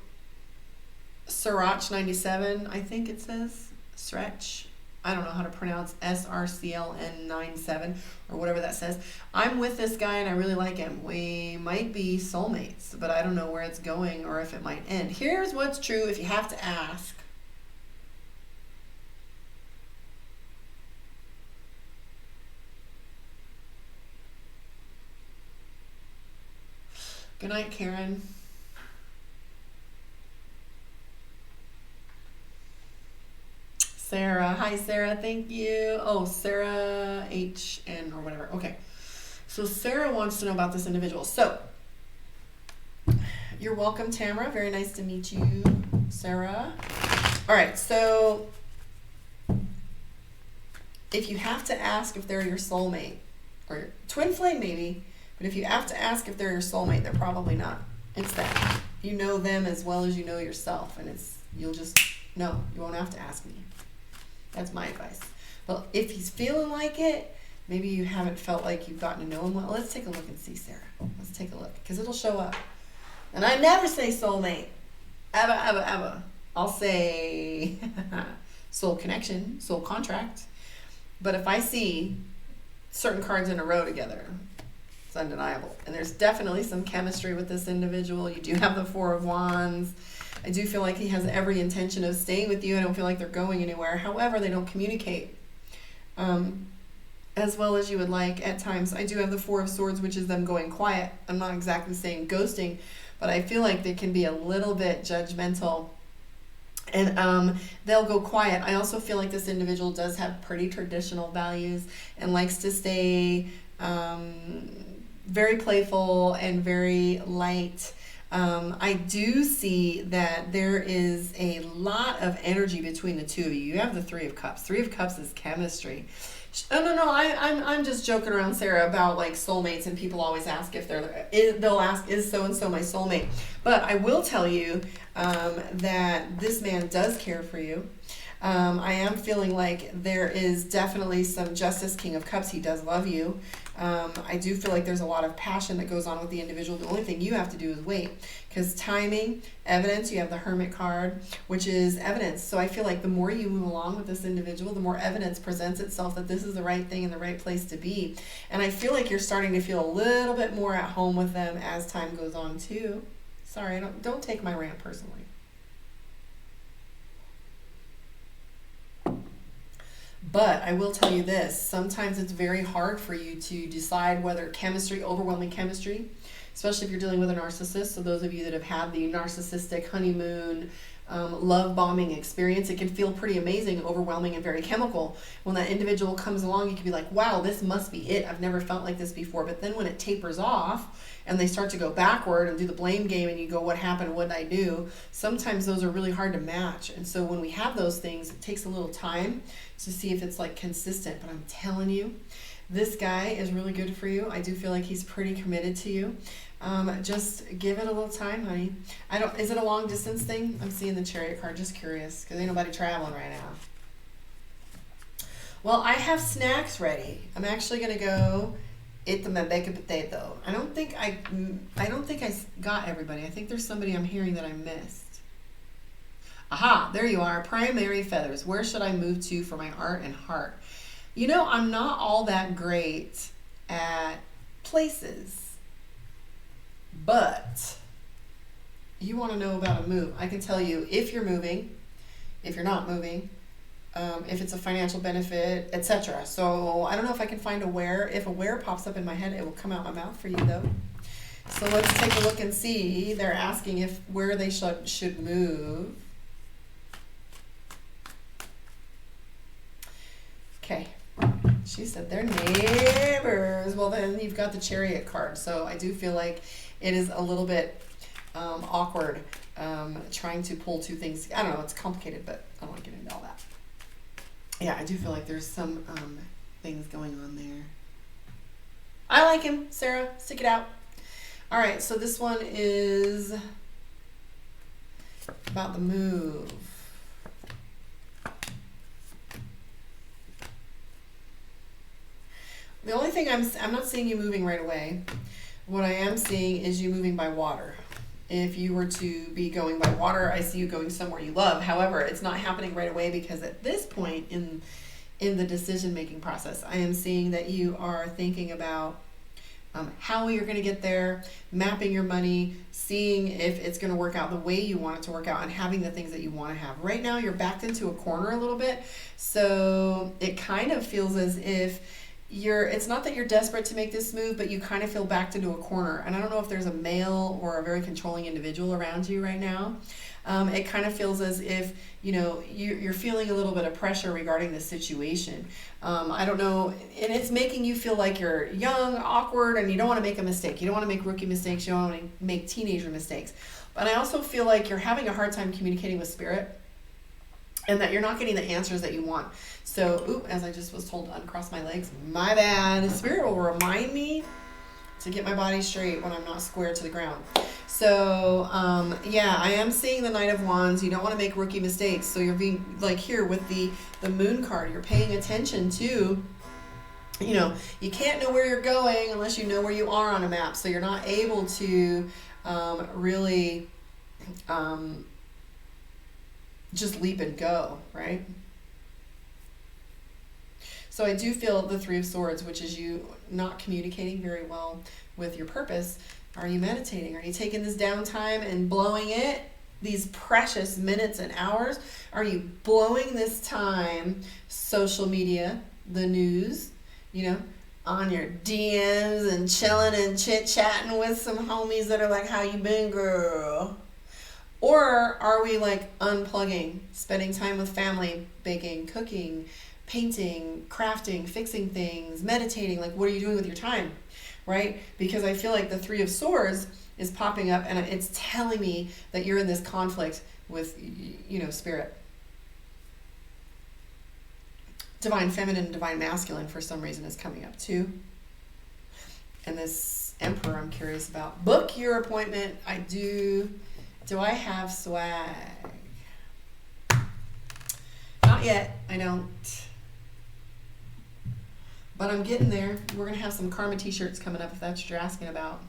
Sriracha 97, I think it says. Stretch. I don't know how to pronounce SRCLN 97 or whatever that says. I'm with this guy and I really like him. We might be soulmates, but I don't know where it's going or if it might end. Here's what's true if you have to ask. Good night, Karen. Sarah. Hi, Sarah. Thank you. Oh, Sarah HN or whatever. Okay. So Sarah wants to know about this individual. So you're welcome, Tamara. Very nice to meet you, Sarah. All right. So if you have to ask if they're your soulmate or your twin flame, maybe, but if you have to ask if they're your soulmate, they're probably not. It's that you know them as well as you know yourself, and you'll just know. You won't have to ask me. That's my advice. Well, if he's feeling like it, maybe you haven't felt like you've gotten to know him well. Let's take a look and see, Sarah. Let's take a look, because it'll show up. And I never say soulmate. Ever, ever, ever. I'll say soul connection, soul contract. But if I see certain cards in a row together, it's undeniable. And there's definitely some chemistry with this individual. You do have the Four of Wands. I do feel like he has every intention of staying with you. I don't feel like they're going anywhere. However, they don't communicate as well as you would like at times. I do have the Four of Swords, which is them going quiet. I'm not exactly saying ghosting, but I feel like they can be a little bit judgmental. And they'll go quiet. I also feel like this individual does have pretty traditional values and likes to stay very playful and very light. I do see that there is a lot of energy between the two of you. You have the Three of Cups. Three of Cups is chemistry. Oh, no, I'm just joking around, Sarah, about like soulmates, and people always ask if they'll ask, is so-and-so my soulmate? But I will tell you that this man does care for you. I am feeling like there is definitely some justice, King of Cups. He does love you. I do feel like there's a lot of passion that goes on with the individual. The only thing you have to do is wait, because timing, evidence, you have the Hermit card, which is evidence. So I feel like the more you move along with this individual, the more evidence presents itself that this is the right thing and the right place to be. And I feel like you're starting to feel a little bit more at home with them as time goes on too. Sorry, don't take my rant personally. But I will tell you this, sometimes it's very hard for you to decide whether chemistry, overwhelming chemistry, especially if you're dealing with a narcissist. So those of you that have had the narcissistic honeymoon, love bombing experience, it can feel pretty amazing, overwhelming, and very chemical. When that individual comes along, you can be like, wow, this must be it. I've never felt like this before. But then when it tapers off and they start to go backward and do the blame game and you go, what happened? What did I do? Sometimes those are really hard to match. And so when we have those things, it takes a little time to see if it's like consistent. But I'm telling you, this guy is really good for you. I do feel like he's pretty committed to you. Just give it a little time, honey. Is it a long distance thing? I'm seeing the Chariot card, just curious, because ain't nobody traveling right now. Well, I have snacks ready. I'm actually gonna go eat the baked potato. I don't think I got everybody. I think there's somebody I'm hearing that I missed. Aha, there you are. Primary feathers. Where should I move to for my art and heart? You know, I'm not all that great at places. But you want to know about a move. I can tell you if you're moving, if you're not moving, if it's a financial benefit, etc. So I don't know if I can find a where. If a where pops up in my head, it will come out my mouth for you though. So let's take a look and see. They're asking if where they should move. Okay. She said they're neighbors. Well, then you've got the Chariot card. So I do feel like it is a little bit awkward trying to pull two things. I don't know. It's complicated, but I don't want to get into all that. Yeah, I do feel like there's some things going on there. I like him, Sarah. Stick it out. All right, so this one is about the move. The only thing I'm not seeing you moving right away. What I am seeing is you moving by water. If you were to be going by water, I see you going somewhere you love. However, it's not happening right away because at this point in the decision-making process, I am seeing that you are thinking about how you're going to get there, mapping your money, seeing if it's going to work out the way you want it to work out, and having the things that you want to have. Right now, you're backed into a corner a little bit, so it kind of feels as if it's not that you're desperate to make this move, but you kind of feel backed into a corner. And I don't know if there's a male or a very controlling individual around you right now. It kind of feels as if, you're feeling a little bit of pressure regarding the situation. I don't know. And it's making you feel like you're young, awkward, and you don't want to make a mistake. You don't want to make rookie mistakes. You don't want to make teenager mistakes. But I also feel like you're having a hard time communicating with spirit, and that you're not getting the answers that you want. So, as I just was told to uncross my legs, my bad. Spirit will remind me to get my body straight when I'm not square to the ground. So, I am seeing the Knight of Wands. You don't want to make rookie mistakes. So you're being, like here with the Moon card, you're paying attention to, you can't know where you're going unless you know where you are on a map. So you're not able to really just leap and go, right? So I do feel the Three of Swords, which is you not communicating very well with your purpose. Are you meditating? Are you taking this downtime and blowing it? These precious minutes and hours? Are you blowing this time, social media, the news, on your DMs and chilling and chit-chatting with some homies that are like, how you been, girl? Or are we like unplugging, spending time with family, baking, cooking, painting, crafting, fixing things, meditating? Like, what are you doing with your time, right? Because I feel like the Three of Swords is popping up and it's telling me that you're in this conflict with, spirit. Divine Feminine, Divine Masculine for some reason is coming up too. And this Emperor I'm curious about. Book your appointment. I do. Do I have swag? Not yet. I don't. But I'm getting there. We're going to have some karma t-shirts coming up if that's what you're asking about.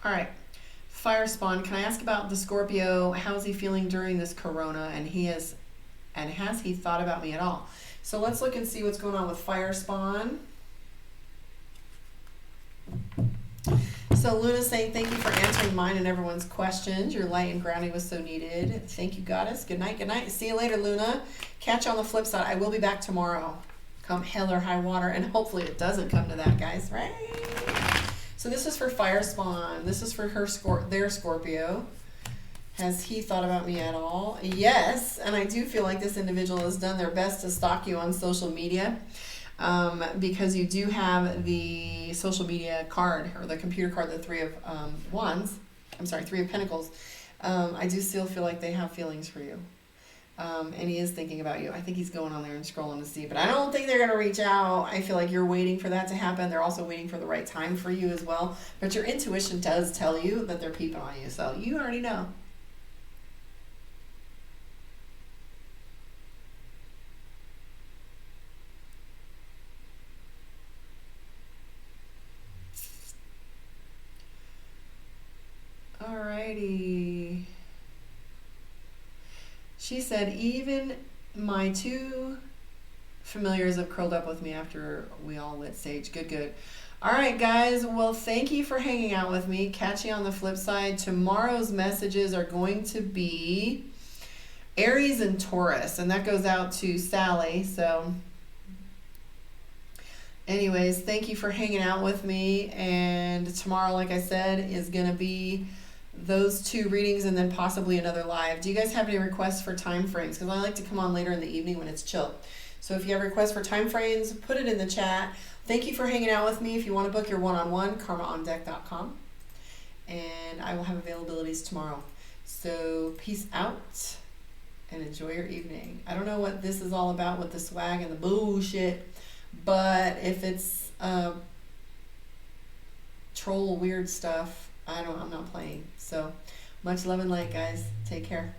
All right. Fire Spawn, can I ask about the Scorpio? How's he feeling during this corona? And has he thought about me at all? So let's look and see what's going on with Fire Spawn. So Luna's saying, thank you for answering mine and everyone's questions. Your light and grounding was so needed. Thank you, Goddess. Good night, good night. See you later, Luna. Catch you on the flip side. I will be back tomorrow. Come hell or high water. And hopefully it doesn't come to that, guys, right? So this is for Fire Spawn. This is for their Scorpio. Has he thought about me at all? Yes, and I do feel like this individual has done their best to stalk you on social media, because you do have the social media card, or the computer card, the Three of Pentacles. I do still feel like they have feelings for you. And he is thinking about you. I think he's going on there and scrolling to see, but I don't think they're going to reach out. I feel like you're waiting for that to happen. They're also waiting for the right time for you as well. But your intuition does tell you that they're peeping on you, so you already know. Alrighty. She said, even my two familiars have curled up with me after we all lit sage. Good, good. All right, guys. Well, thank you for hanging out with me. Catch you on the flip side. Tomorrow's messages are going to be Aries and Taurus, and that goes out to Sally. So anyways, thank you for hanging out with me. And tomorrow, like I said, is going to be those two readings and then possibly another live. Do you guys have any requests for time frames? Because I like to come on later in the evening when it's chill. So if you have requests for time frames, put it in the chat. Thank you for hanging out with me. If you want to book your one-on-one, karmaondeck.com. And I will have availabilities tomorrow. So peace out and enjoy your evening. I don't know what this is all about with the swag and the bullshit, but if it's troll weird stuff, I'm not playing. So much love and light, guys. Take care.